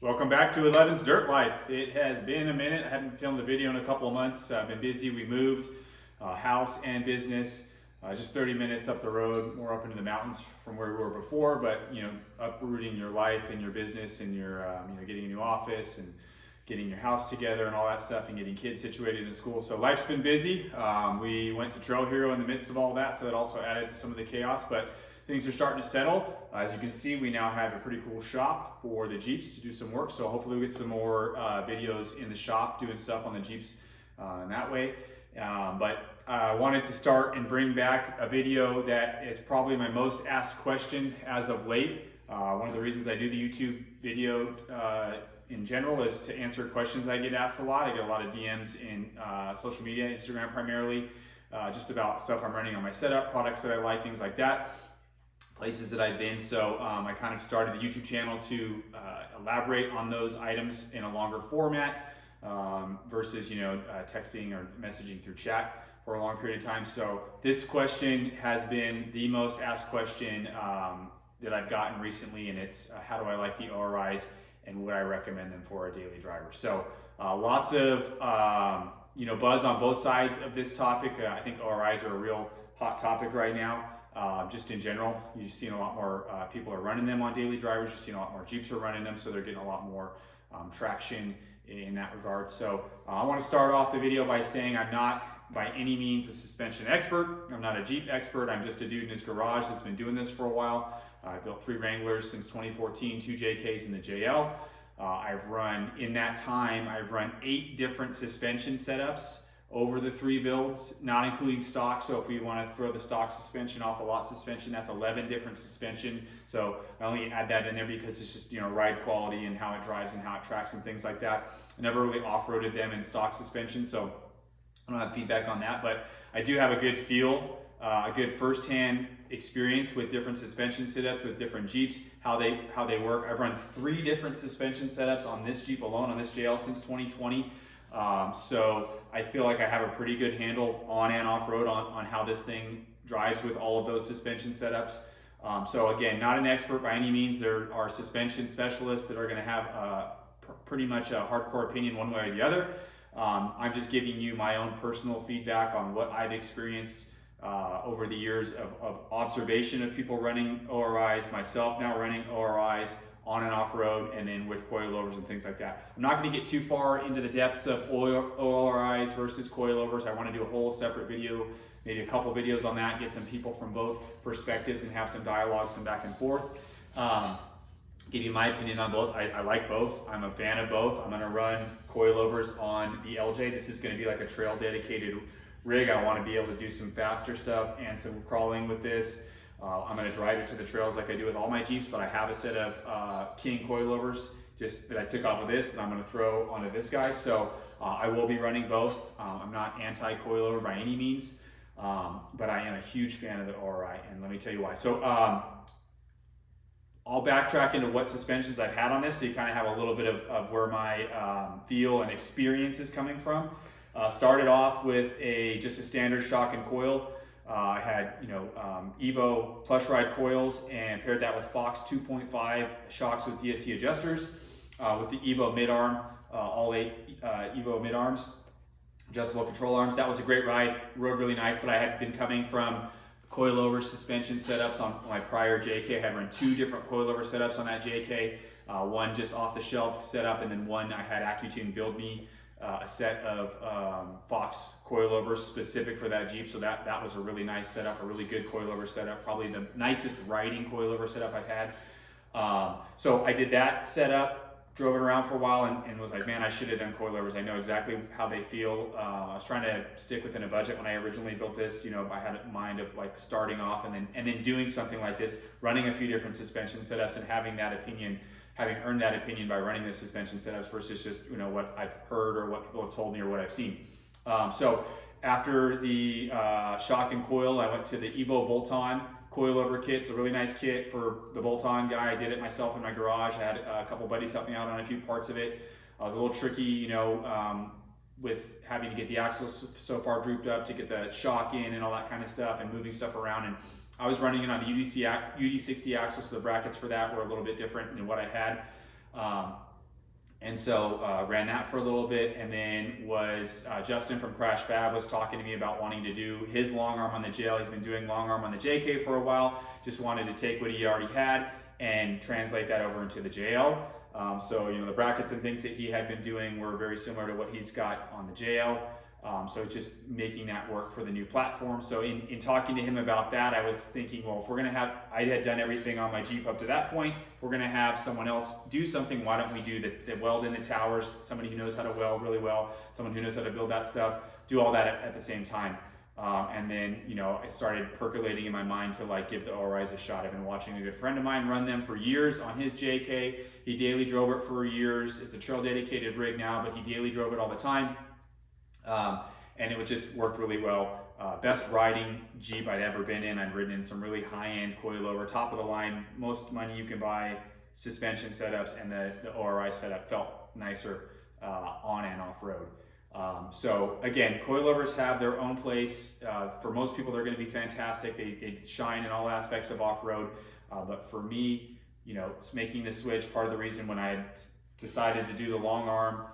Welcome back to 11's Dirt Life. It has been a minute. I haven't filmed a video in a couple of months. I've been busy. We moved house and business just 30 minutes up the road, more up into the mountains from where we were before, but uprooting your life and your business and your getting a new office and getting your house together and all that stuff and getting kids situated in school. So life's been busy. We went to Trail Hero in the midst of all that, so that also added to some of the chaos, but things are starting to settle. As you can see, we now have a pretty cool shop for the Jeeps to do some work. So hopefully we get some more videos in the shop doing stuff on the Jeeps in that way. But I wanted to start and bring back a video that is probably my most asked question as of late. One of the reasons I do the YouTube video in general is to answer questions I get asked a lot. I get a lot of DMs in social media, Instagram primarily, just about stuff I'm running on my setup, products that I like, things like that. Places that I've been. So I kind of started the YouTube channel to elaborate on those items in a longer format versus texting or messaging through chat for a long period of time. So this question has been the most asked question that I've gotten recently, and it's how do I like the ORIs and would I recommend them for a daily driver? So lots of buzz on both sides of this topic. I think ORIs are a real hot topic right now. Just in general, you've seen a lot more people are running them on daily drivers. You've seen a lot more Jeeps are running them, so they're getting a lot more traction in that regard. So I want to start off the video by saying I'm not by any means a suspension expert. I'm not a Jeep expert. I'm just a dude in his garage that's been doing this for a while. I built 3 Wranglers since 2014, 2 JKs and the JL. I've run 8 different suspension setups over the 3 builds, not including stock. So if we want to throw the stock suspension off the lot suspension, that's 11 different suspension. So I only add that in there because it's just ride quality and how it drives and how it tracks and things like that. I never really off-roaded them in stock suspension, so I don't have feedback on that, but I do have a good feel, a good first-hand experience with different suspension setups with different Jeeps, how they work. I've run 3 different suspension setups on this Jeep alone, on this JL since 2020. So I feel like I have a pretty good handle on and off road on how this thing drives with all of those suspension setups. So again, not an expert by any means. There are suspension specialists that are going to have pretty much a hardcore opinion one way or the other. I'm just giving you my own personal feedback on what I've experienced over the years of observation of people running ORIs, myself now running ORIs on and off road, and then with coilovers and things like that. I'm not going to get too far into the depths of ORIs versus coilovers. I want to do a whole separate video, maybe a couple videos on that, get some people from both perspectives and have some dialogue, some back and forth. Give you my opinion on both. I like both. I'm a fan of both. I'm going to run coilovers on the LJ. This is going to be like a trail dedicated rig. I want to be able to do some faster stuff and some crawling with this. I'm going to drive it to the trails like I do with all my Jeeps, but I have a set of King coilovers just that I took off of this that I'm going to throw onto this guy. So I will be running both. I'm not anti-coilover by any means, but I am a huge fan of the ORI, and let me tell you why. So I'll backtrack into what suspensions I've had on this so you kind of have a little bit of where my feel and experience is coming from. Started off with just a standard shock and coil. I had Evo plush ride coils and paired that with Fox 2.5 shocks with DSC adjusters with the Evo mid arm, all 8 Evo mid arms, adjustable control arms. That was a great ride, rode really nice, but I had been coming from coilover suspension setups on my prior JK. I had run 2 different coilover setups on that JK, one just off the shelf setup, and then one I had AccuTune build me a set of Fox coilovers specific for that Jeep. So that was a really nice setup, a really good coilover setup, probably the nicest riding coilover setup I've had. So I did that setup, drove it around for a while, and was like, man, I should have done coilovers. I know exactly how they feel. I was trying to stick within a budget when I originally built this. I had a mind of like starting off and then doing something like this, running a few different suspension setups and having earned that opinion by running the suspension setups versus just what I've heard or what people have told me or what I've seen. So after the shock and coil, I went to the Evo bolt-on coilover kit. It's a really nice kit for the bolt-on guy. I did it myself in my garage. I had a couple buddies help me out on a few parts of it. I was a little tricky, with having to get the axles so far drooped up to get the shock in and all that kind of stuff and moving stuff around. And I was running it on the UD60 axle, so the brackets for that were a little bit different than what I had. And so ran that for a little bit, and then was Justin from Krash Fab was talking to me about wanting to do his long arm on the JL. He's been doing long arm on the JK for a while. Just wanted to take what he already had and translate that over into the JL. So the brackets and things that he had been doing were very similar to what he's got on the JL. So just making that work for the new platform. So in talking to him about that, I was thinking, well, if we're gonna have, I had done everything on my Jeep up to that point, if we're gonna have someone else do something, why don't we do the weld in the towers, somebody who knows how to weld really well, someone who knows how to build that stuff, do all that at the same time. And then, it started percolating in my mind to like give the ORIs a shot. I've been watching a good friend of mine run them for years on his JK. He daily drove it for years. It's a trail dedicated rig now, but he daily drove it all the time. And it just worked really well. Best riding Jeep I'd ever been in. I'd ridden in some really high-end coilover, top of the line, most money you can buy suspension setups, and the ORI setup felt nicer on and off road. So again, coilovers have their own place. For most people, they're going to be fantastic. They shine in all aspects of off-road. But for me, making the switch, part of the reason when I decided to do the long arm,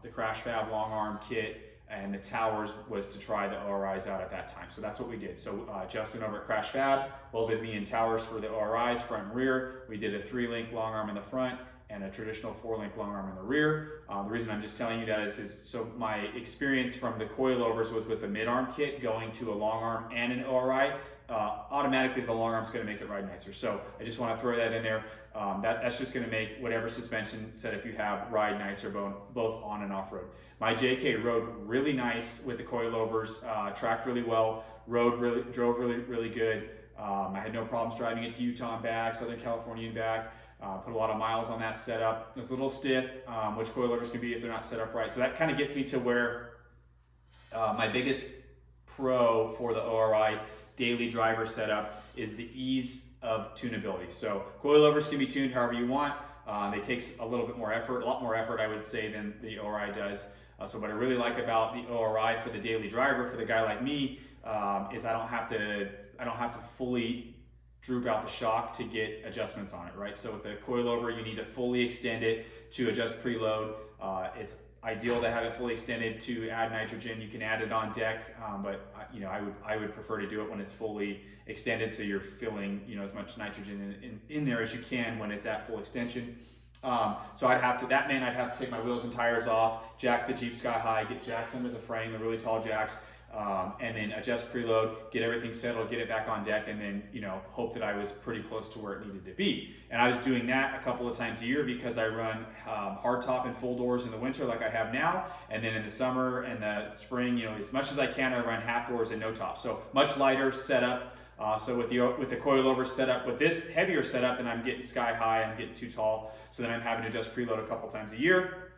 the Krash Fab long arm kit and the towers was to try the ORIs out at that time. So that's what we did. So Justin over at Krash Fab welded me in towers for the ORIs front and rear. We did a 3-link long arm in the front and a traditional 4-link long arm in the rear. The reason I'm just telling you that is so my experience from the coilovers was with the mid-arm kit going to a long arm and an ORI. Automatically the long arm's going to make it ride nicer. So I just want to throw that in there. That's just going to make whatever suspension setup you have ride nicer both on and off road. My JK rode really nice with the coilovers, tracked really well, drove really good. I had no problems driving it to Utah and back, Southern California and back. Put a lot of miles on that setup. It's a little stiff, which coilovers can be if they're not set up right. So that kind of gets me to where my biggest pro for the ORI daily driver setup is the ease of tunability. So coilovers can be tuned however you want. They take a little bit more effort, a lot more effort I would say than the ORI does. So what I really like about the ORI for the daily driver, for the guy like me, is I don't have to fully droop out the shock to get adjustments on it, right? So with the coilover, you need to fully extend it to adjust preload. It's ideal to have it fully extended to add nitrogen. You can add it on deck, but I would prefer to do it when it's fully extended, so you're filling as much nitrogen in there as you can when it's at full extension. So I'd have to take my wheels and tires off, jack the Jeep sky high, get jacks under the frame, the really tall jacks, and then adjust preload, get everything settled, get it back on deck, and then hope that I was pretty close to where it needed to be. And I was doing that a couple of times a year because I run hardtop and full doors in the winter like I have now, and then in the summer and the spring, as much as I can, I run half doors and no top. So much lighter setup. So with the coilover setup, with this heavier setup, then I'm getting sky high, I'm getting too tall, so then I'm having to adjust preload a couple times a year.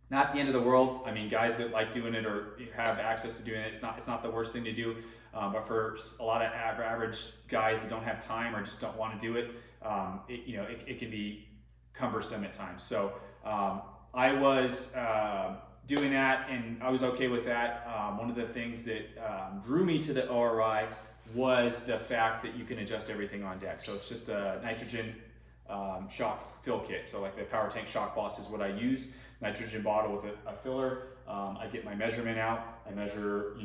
Not the end of the world. I mean, guys that like doing it or have access to doing it, it's not the worst thing to do. But for a lot of average guys that don't have time or just don't want to do it, it can be cumbersome at times. So I was doing that, and I was okay with that. One of the things that drew me to the ORI was the fact that you can adjust everything on deck. So it's just a nitrogen shock fill kit. So like the Power Tank Shock Boss is what I use. Nitrogen bottle with a filler. I get my measurement out. I measure,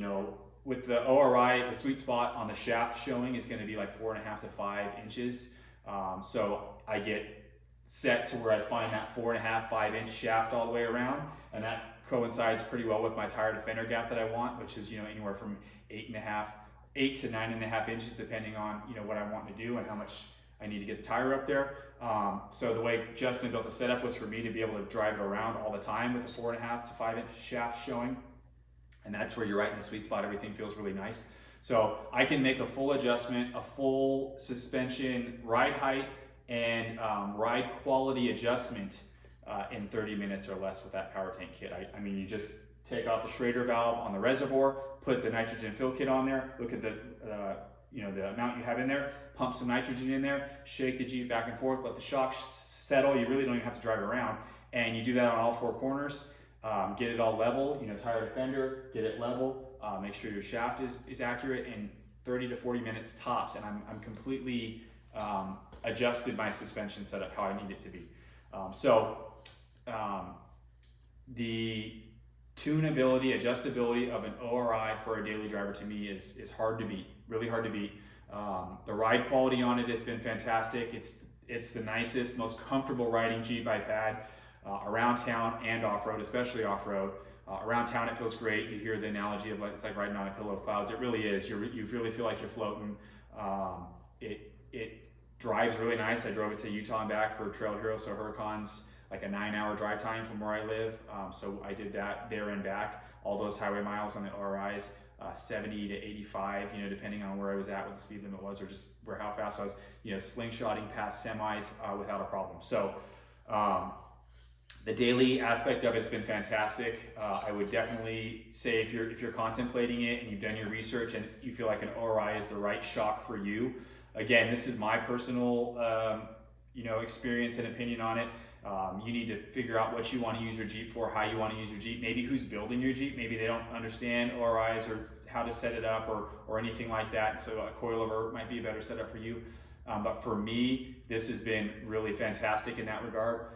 with the ORI, the sweet spot on the shaft showing is going to be like 4.5 to 5 inches. So I get set to where I find that 4.5, 5 inch shaft all the way around, and that coincides pretty well with my tire to fender gap that I want, which is anywhere from 8 to 9.5 inches, depending on what I want to do and how much I need to get the tire up there. So the way Justin built the setup was for me to be able to drive it around all the time with the 4.5 to 5 inch shaft showing. And that's where you're right in the sweet spot. Everything feels really nice. So I can make a full adjustment, a full suspension, ride height, and ride quality adjustment in 30 minutes or less with that Power Tank kit. I mean, you just take off the Schrader valve on the reservoir, put the nitrogen fill kit on there, look at the amount you have in there, pump some nitrogen in there, shake the Jeep back and forth, let the shock settle. You really don't even have to drive around. And you do that on all 4 corners. Get it all level, tire to fender, get it level, make sure your shaft is accurate in 30 to 40 minutes tops. And I'm completely adjusted my suspension setup how I need it to be. So the tunability, adjustability of an ORI for a daily driver to me is hard to beat, really hard to beat. The ride quality on it has been fantastic. It's the nicest, most comfortable riding Jeep I've had around town and off-road, especially off-road. Around town it feels great. You hear the analogy of it's like riding on a pillow of clouds. It really is. You really feel like you're floating. It drives really nice. I drove it to Utah and back for Trail Hero, so Huracan's like a 9-hour drive time from where I live. So I did that there and back. All those highway miles on the ORIs, 70 to 85, depending on where I was at, what the speed limit was, or just how fast I was, slingshotting past semis without a problem. So the daily aspect of it's been fantastic. I would definitely say if you're contemplating it and you've done your research and you feel like an ORI is the right shock for you. Again, this is my personal experience and opinion on it. You need to figure out what you want to use your Jeep for, how you want to use your Jeep, maybe who's building your Jeep, maybe they don't understand ORIs or how to set it up or anything like that, so a coilover might be a better setup for you. But for me, this has been really fantastic in that regard.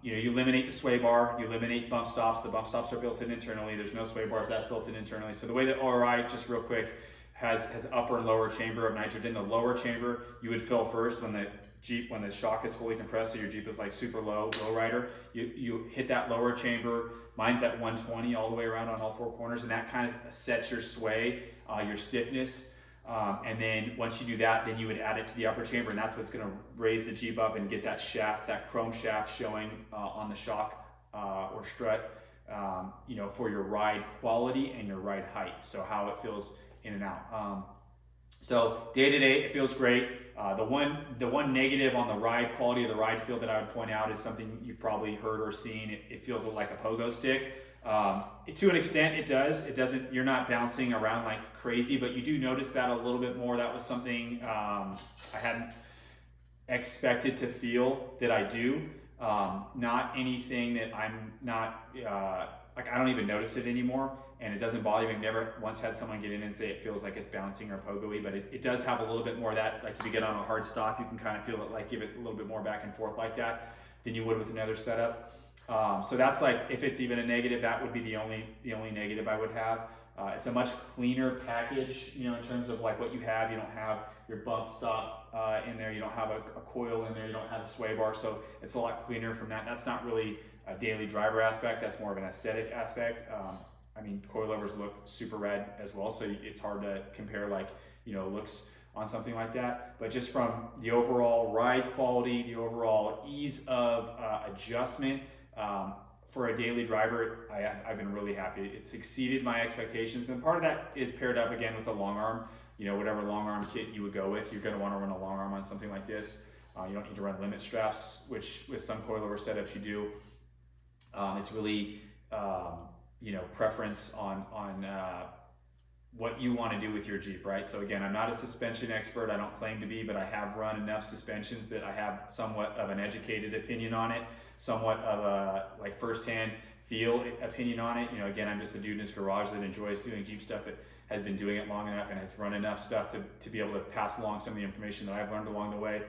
You eliminate the sway bar, you eliminate bump stops. The bump stops are built in internally. There's no sway bars, that's built in internally. So the way that ORI, just real quick, has upper and lower chamber of nitrogen. The lower chamber you would fill first when the shock is fully compressed, so your Jeep is like super low rider. You hit that lower chamber. Mine's at 120 all the way around on all four corners, and that kind of sets your sway, your stiffness. And then once you do that, then you would add it to the upper chamber, and that's what's going to raise the Jeep up and get that shaft, that chrome shaft showing on the shock or strut, for your ride quality and your ride height. So how it feels in and out. So day to day, it feels great. The one negative on the ride quality of the ride feel that I would point out is something you've probably heard or seen. It feels like a pogo stick. To an extent, it does. It doesn't. You're not bouncing around like crazy, but you do notice that a little bit more. That was something I hadn't expected to feel that I do. Not anything that I'm not I don't even notice it anymore. And it doesn't bother me. I've never once had someone get in and say it feels like it's bouncing or pogo-y, but it does have a little bit more of that. Like if you get on a hard stop, you can kind of feel it, like give it a little bit more back and forth like that than you would with another setup. So that's like, if it's even a negative, that would be the only negative I would have. It's a much cleaner package, in terms of like what you have. You don't have your bump stop in there. You don't have a coil in there. You don't have a sway bar. So it's a lot cleaner from that. That's not really a daily driver aspect. That's more of an aesthetic aspect. Coilovers look super rad as well, so it's hard to compare looks on something like that. But just from the overall ride quality, the overall ease of adjustment for a daily driver, I've been really happy. It's exceeded my expectations, and part of that is paired up again with the long arm. Whatever long arm kit you would go with, you're going to want to run a long arm on something like this. You don't need to run limit straps, which with some coilover setups you do. It's really preference on what you want to do with your Jeep, right? So again, I'm not a suspension expert. I don't claim to be, but I have run enough suspensions that I have somewhat of an educated opinion on it, somewhat of a firsthand feel opinion on it. Again, I'm just a dude in his garage that enjoys doing Jeep stuff, that has been doing it long enough and has run enough stuff to be able to pass along some of the information that I've learned along the way.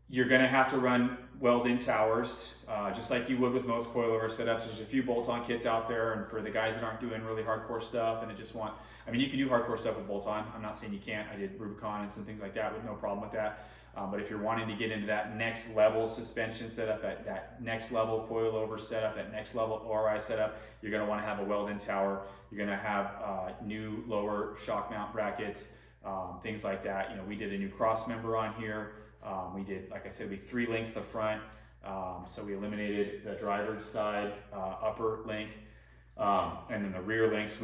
You're going to have to run weld-in towers, just like you would with most coilover setups. There's a few bolt-on kits out there, and for the guys that aren't doing really hardcore stuff and they just want, you can do hardcore stuff with bolt-on. I'm not saying you can't. I did Rubicon and some things like that with no problem with that. But if you're wanting to get into that next level suspension setup, that next level coilover setup, that next level ORI setup, you're going to want to have a weld-in tower. You're going to have new lower shock mount brackets, things like that. We did a new cross member on here. We did, like I said, we 3-linked the front, so we eliminated the driver's side upper link, and then the rear links,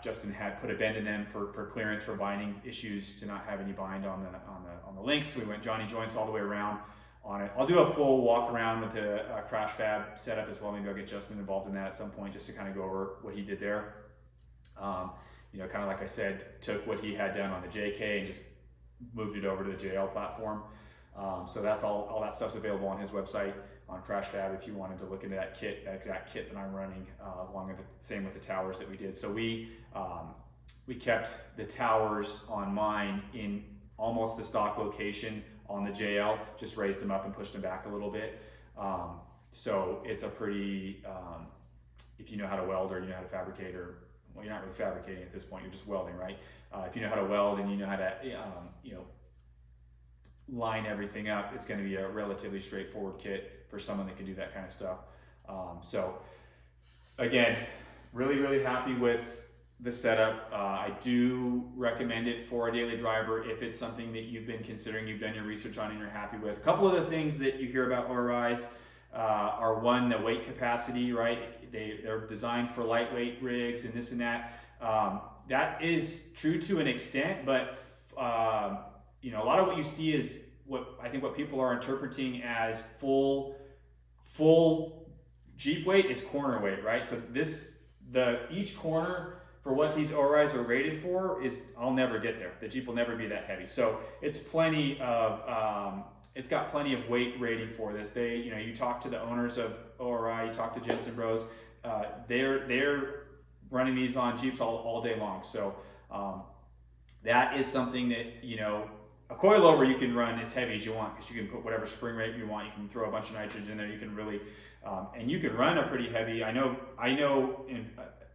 Justin had put a bend in them for clearance, for binding issues, to not have any bind on the links. So we went Johnny joints all the way around on it. I'll do a full walk around with the Krash Fab setup as well. Maybe I'll get Justin involved in that at some point, just to kind of go over what he did there. Kind of like I said, took what he had done on the JK and just moved it over to the JL platform. So that's all that stuff's available on his website on Krash Fab if you wanted to look into that exact kit that I'm running, along with same with the towers that we did. So we kept the towers on mine in almost the stock location on the JL, just raised them up and pushed them back a little bit. So it's a pretty, if you know how to weld or you know how to fabricate, or well, you're not really fabricating at this point, you're just welding, right? If you know how to weld and you know how to, line everything up, it's going to be a relatively straightforward kit for someone that can do that kind of stuff. So again, really happy with the setup. I do recommend it for a daily driver if it's something that you've been considering, you've done your research on, and you're happy with. A couple of the things that you hear about ORIs are, one, the weight capacity, right? They're designed for lightweight rigs and this and that. That is true to an extent, but a lot of what you see is what people are interpreting as full Jeep weight is corner weight, right? So each corner for what these ORIs are rated for I'll never get there. The Jeep will never be that heavy. So it's it's got plenty of weight rating for this. You talk to the owners of ORI, you talk to Jensen Bros, they're running these on Jeeps all day long. So that is something that, a coilover you can run as heavy as you want, because you can put whatever spring rate you want. You can throw a bunch of nitrogen in there. You can really, and you can run a pretty heavy. I know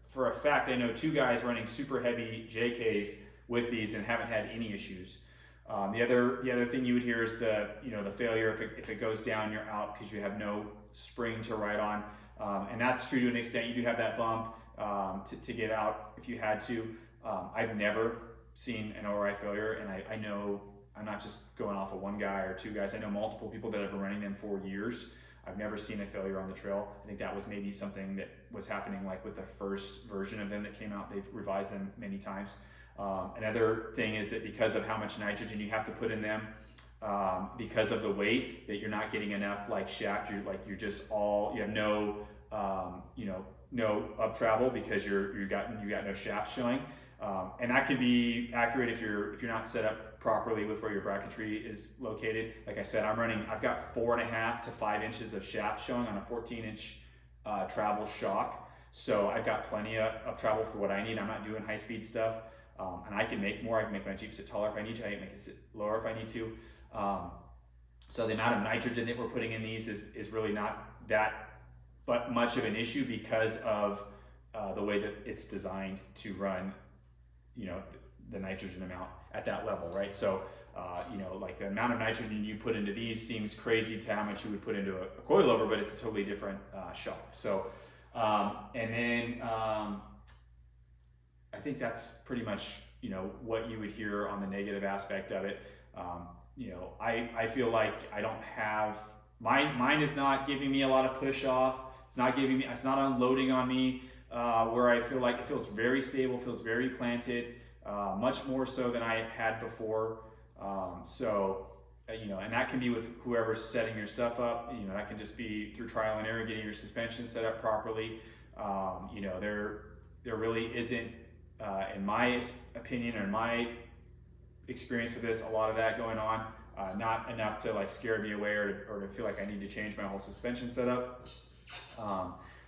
for a fact, I know 2 guys running super heavy JKs with these and haven't had any issues. The other thing you would hear is the failure if it goes down, you're out because you have no spring to ride on, and that's true to an extent. You do have that bump to get out if you had to. I've never seen an ORI failure, and I know I'm not just going off of 1 guy or 2 guys. I know multiple people that have been running them for years. I've never seen a failure on the trail. I think that was maybe something that was happening like with the first version of them that came out. They've revised them many times. Another thing is that because of how much nitrogen you have to put in them, because of the weight, that you're not getting enough like shaft. You have no no up travel because you got no shaft showing. And that can be accurate if you're not set up properly with where your bracketry is located. Like I said, I've got 4.5 to 5 inches of shaft showing on a 14-inch travel shock. So I've got plenty of up travel for what I need. I'm not doing high speed stuff. And I can make more. I can make my Jeep sit taller if I need to. I can make it sit lower if I need to. So the amount of nitrogen that we're putting in these is really not that much of an issue because of the way that it's designed to run, the nitrogen amount at that level, right? So, like the amount of nitrogen you put into these seems crazy to how much you would put into a coilover, but it's a totally different shock. So, and then I think that's pretty much, what you would hear on the negative aspect of it. I feel like I don't have, mine is not giving me a lot of push off. It's not unloading on me where I feel like it feels very stable, feels very planted, much more so than I had before. And that can be with whoever's setting your stuff up. That can just be through trial and error, getting your suspension set up properly. There really isn't, in my opinion or in my experience with this, a lot of that going on. Not enough to like scare me away or to feel like I need to change my whole suspension setup.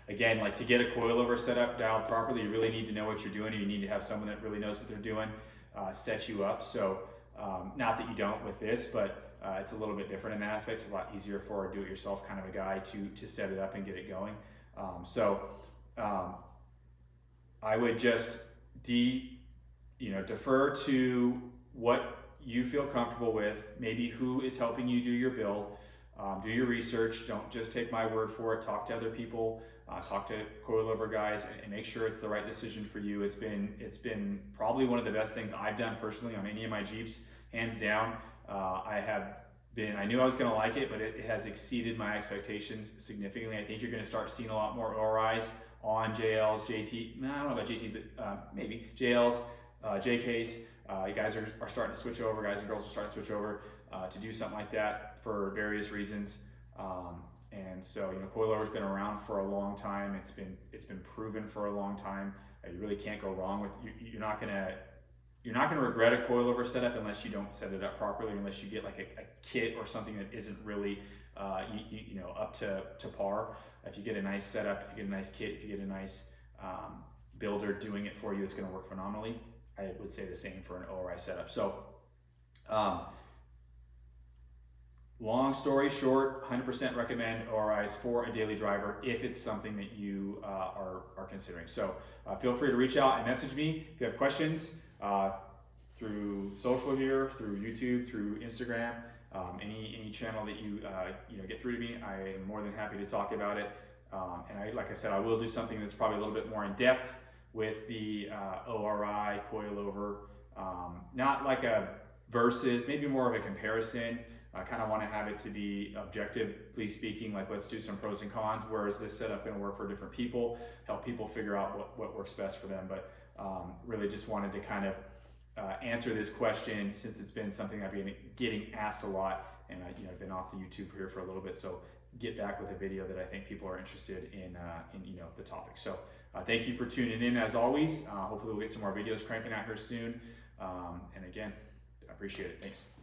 Again, like to get a coilover set up, dialed properly, you really need to know what you're doing, and you need to have someone that really knows what they're doing set you up. So not that you don't with this, but it's a little bit different in that aspect. It's a lot easier for a do-it-yourself kind of a guy to set it up and get it going. I would just defer to what you feel comfortable with, maybe who is helping you do your build. Do your research. Don't just take my word for it. Talk to other people. Talk to coilover guys and make sure it's the right decision for you. It's been probably one of the best things I've done personally on any of my Jeeps, hands down. I knew I was going to like it, but it has exceeded my expectations significantly. I think you're going to start seeing a lot more ORIs on JLs, JT. I don't know about JTs, but maybe JLs, JKs. You guys are starting to switch over. Guys and girls are starting to switch over to do something like that for various reasons. And so, coilover's been around for a long time. It's been proven for a long time. You really can't go wrong with. You're not gonna regret a coilover setup unless you don't set it up properly. Unless you get like a kit or something that isn't really up to par. If you get a nice setup, if you get a nice kit, if you get a nice builder doing it for you, it's going to work phenomenally. I would say the same for an ORI setup. So Long story short, 100% recommend ORIs for a daily driver if it's something that you are considering. So feel free to reach out and message me if you have questions through social here, through YouTube, through Instagram, any channel that you get through to me. I am more than happy to talk about it. And like I said, I will do something that's probably a little bit more in depth with the ORI coilover, not like a versus, maybe more of a comparison. I kind of want to have it to be objectively speaking, like let's do some pros and cons. Where is this setup going to work for different people? Help people figure out what works best for them. But really just wanted to kind of answer this question since it's been something I've been getting asked a lot, and I've been off the YouTube here for a little bit. So get back with a video that I think people are interested in the topic. So thank you for tuning in as always. Hopefully we'll get some more videos cranking out here soon. And again, I appreciate it. Thanks.